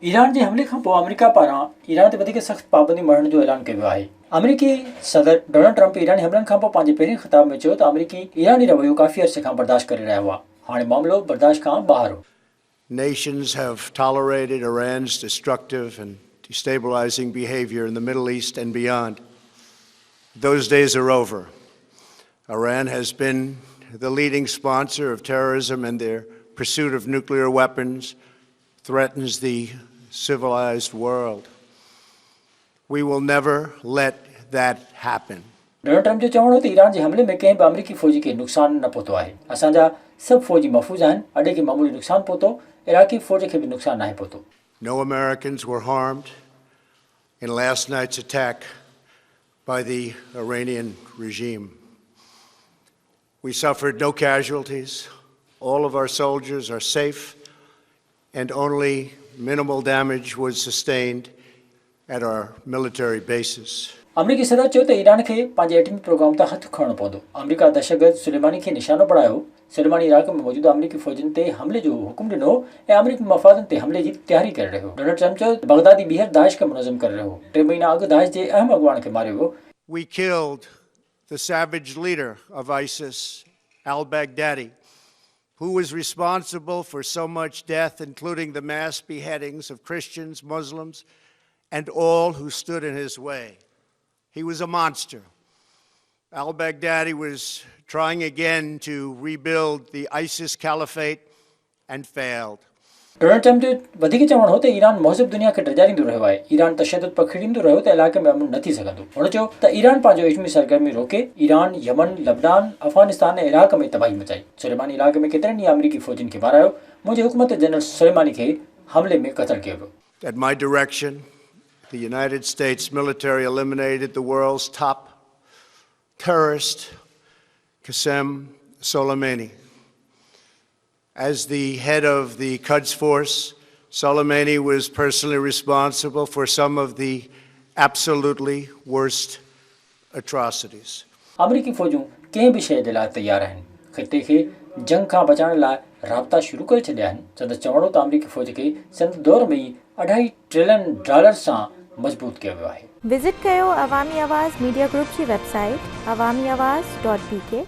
Iran जे हमले खां पोइ America पारां ईरान ते वधीक सख़्त पाबंदी मढ़ण जो ऐलान कयो आहे। अमेरिकी सदर डोनाल्ड ट्रंप ईरानी हमलनि खां पोइ पंहिंजे पहिरें ख़िताब में चयो त अमेरिकी ईरानी रवैयो काफ़ी अरसे खां बर्दाश्त करे रहिया हुआ। हाणे मामलो बर्दाश्त खां ॿाहिरि हो। Nations have tolerated Iran's destructive and destabilizing behavior in the Middle East and beyond. Those days are over. Iran has been the leading sponsor of terrorism, and their pursuit of nuclear weapons threatens the civilized world. We will never let that happen. Donald Trump जो चवणो त Iran जे हमले में कंहिं बि अमेरिकी फ़ौजी खे नुक़सान न पहुतो आहे। असांजा सभु फ़ौजी महफ़ूज़ आहिनि। अॾे खे मामूली नुक़सान पहुतो, इराक़ी फ़ौज खे बि नुक़सान नाहे पहुतो। No Americans were harmed in last night's attack by the Iranian regime. We suffered no casualties. All of our soldiers are safe, and only minimal damage was sustained at our military bases. अमेरिकी सदर चयो त Iran खे पंहिंजे एटमी programme ते हथु खणणो पवंदो। America दहशतगर्द Sulemani खे निशानो बणायो। सुलेमानी इराक़ में मौजूदा अमेरिकी फ़ौजनि ते हमले जो हुकुम ॾिनो ऐं अमेरिकी मफ़ादनि ते हमले जी तयारी करे रहियो। डोनाल्ड ट्रंप चयो त बगदादी ॿीहर दाइश खे मुनज़्ज़म करे रहियो। 3 महीना अॻु दाइश जे अहम अॻुवाण खे मारियो वियो। We killed the savage leader of ISIS, al-Baghdadi, who was responsible for so much death, including the mass beheadings of Christians, Muslims, and all who stood in his way. He was a monster. Al-Baghdadi was trying again to rebuild the ISIS caliphate and failed. Donald Trump जो वधीक चवणो हो त Iran महज़ब दुनिया खे ड्राईंदो रहियो आहे। Iran तशद्दुद पखड़ींदो रहियो त इलाइक़े में अमन न थी सघंदो। हुन चयो त ईरान पंहिंजो एटमी सरगर्मी रोके। ईरान यमन, लबनान, अफ़गानिस्तान ऐं इराक़ में तबाही मचाई। सुलेमानी इलाइक़े में केतिरनि ई अमेरिकी फ़ौजियुनि खे मारायो। मुंहिंजे हुकूमत जनरल सुलेमानी खे हमले में क़त्ल कयो वियो। At my direction, the United States military eliminated the world's top terrorist, Qasem Soleimani. As the head of the Quds Force, Soleimani was personally responsible for some of the absolutely worst atrocities. अमेरिकी फ़ौजूं कंहिं बि शइ जे लाइ तयारु आहिनि। ख़िते खे जंग खां बचाइण लाइ राब्ता शुरू करे छॾिया आहिनि। संदसि चवणो त अमेरिकी फ़ौज खे संदसि दौर में ई $2.5 ट्रिलियन सां मज़बूत कयो वियो आहे। विज़िट कयो अवामी आवाज़ मीडिया ग्रुप जी वेबसाइट awamiawaz.pk